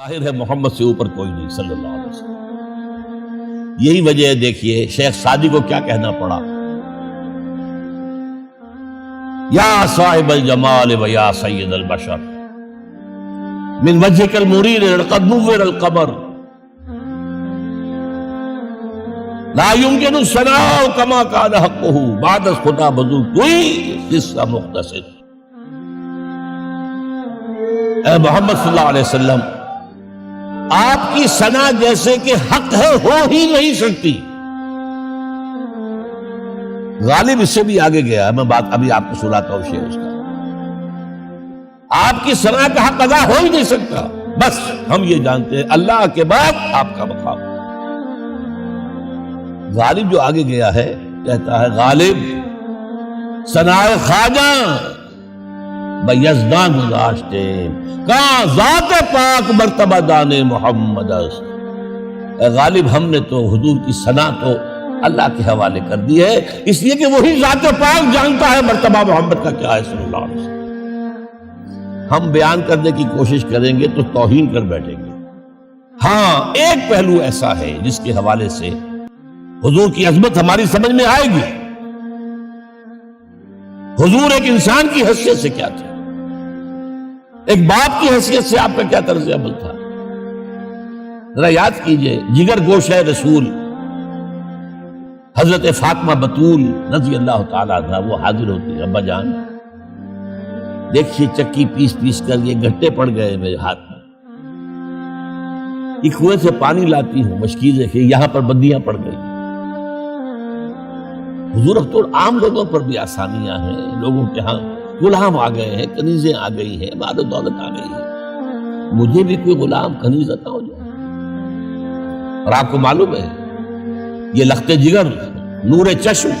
ظاہر ہے محمد سے اوپر کوئی نہیں صلی اللہ علیہ وسلم۔ یہی وجہ ہے، دیکھیے شیخ سعدی کو کیا کہنا پڑا، یا صاحب الجمال و یا سید البشر من وجهك المرير قد نور القمر لا يمكن الثناء كما كان حقه بعد خدا بزرگ کوئی قصہ مختصر۔ اے محمد صلی اللہ علیہ وسلم، آپ کی ثنا جیسے کہ حق ہے ہو ہی نہیں سکتی۔ غالب اس سے بھی آگے گیا ہے، میں بات ابھی آپ کو سناتا ہوں شیخ اس کا۔ آپ کی ثنا کا حق ادا ہو ہی نہیں سکتا، بس ہم یہ جانتے ہیں اللہ کے بعد آپ کا مقام۔ غالب جو آگے گیا ہے کہتا ہے، غالب ثنا خواجہ بیزدان گزاشتے کہاں ذات پاک مرتبہ دان محمد است۔ اے غالب، ہم نے تو حضور کی ثنا تو اللہ کے حوالے کر دی ہے، اس لیے کہ وہی ذات پاک جانتا ہے مرتبہ محمد کا کیا ہے صلی اللہ علیہ وسلم۔ ہم بیان کرنے کی کوشش کریں گے تو توہین کر بیٹھیں گے۔ ہاں، ایک پہلو ایسا ہے جس کے حوالے سے حضور کی عظمت ہماری سمجھ میں آئے گی۔ حضور ایک انسان کی حیثیت سے کیا تھا، ایک باپ کی حیثیت سے آپ کا کیا طرز عمل تھا۔ ذرا یاد کیجئے، جگر گوشہ رسول حضرت فاطمہ بتول رضی اللہ تعالیٰ عنہ وہ حاضر ہوتی ہے، ابا جان دیکھیے چکی پیس پیس کر یہ گھٹے پڑ گئے میرے ہاتھ میں، یہ کنویں سے پانی لاتی ہوں، مشکل دیکھیے یہاں پر بندیاں پڑ گئی۔ حضور اب تو عام لوگوں پر بھی آسانیاں ہیں، لوگوں کے ہاں غلام آ گئے ہیں، کنیزیں آ گئی ہیں، مال و دولت آ گئی ہے، مجھے بھی کوئی غلام کنیز عطا ہو جائے۔ اور آپ کو معلوم ہے یہ لخت جگر نور چشم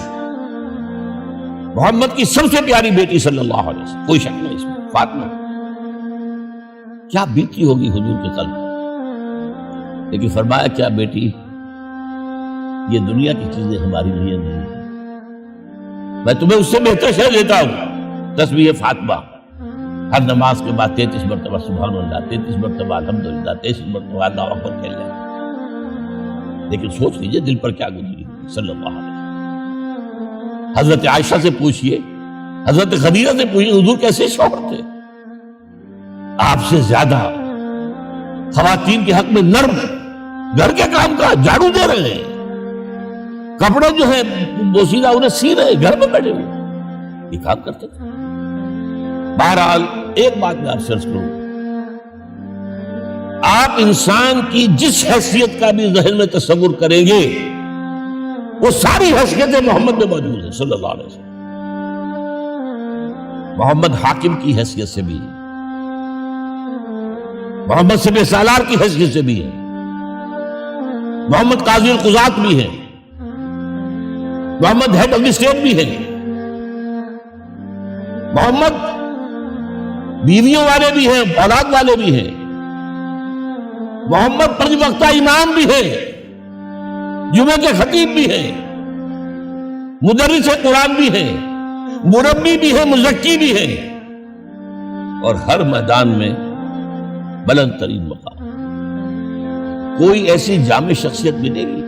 محمد کی سب سے پیاری بیٹی صلی اللہ علیہ وسلم، کوئی شک نہیں اس میں، فاطمہ کیا بیتی ہوگی حضور کے قلب۔ لیکن فرمایا، کیا بیٹی یہ دنیا کی چیزیں ہماری لیے نہیں ہیں، میں تمہیں اس سے بہتر شے دیتا ہوں۔ تسبیح فاطمہ ہر نماز کے بعد 33 مرتبہ سبحان اللہ، 33 مرتبہ الحمدللہ، 33 مرتبہ اللہ اکبر کہہ لیا۔ لیکن سوچ لیجئے دل پر کیا گزری صلی اللہ علیہ وسلم۔ حضرت عائشہ سے پوچھئے، حضرت خدیجہ سے پوچھئے، حضور کیسے شوہر تھے؟ آپ سے زیادہ خواتین کے حق میں نرم، گھر کے کام کا جھاڑو دے رہے ہیں، کپڑے جو ہیں بوسیدہ انہیں سی رہے، گھر میں بیٹھے ہوئے یہ کام کرتے تھے۔ بہرحال ایک بات میں آپ سے عرض کروں، آپ انسان کی جس حیثیت کا بھی ذہن میں تصور کریں گے وہ ساری حیثیتیں محمد میں موجود ہیں صلی اللہ علیہ وسلم۔ محمد حاکم کی حیثیت سے بھی ہے، محمد سپہ سالار کی حیثیت سے بھی ہے، محمد قاضی القضات بھی ہے، محمد ہیڈ آف دی اسٹیٹ بھی ہے، محمد بیویوں والے بھی ہیں، اولاد والے بھی ہیں، محمد پنج وقتہ امام بھی ہے، جمعہ کے خطیب بھی ہیں، مدرس قرآن بھی ہیں، مربی بھی ہے، مزکی بھی ہے، اور ہر میدان میں بلند ترین مقام۔ کوئی ایسی جامع شخصیت ملے گی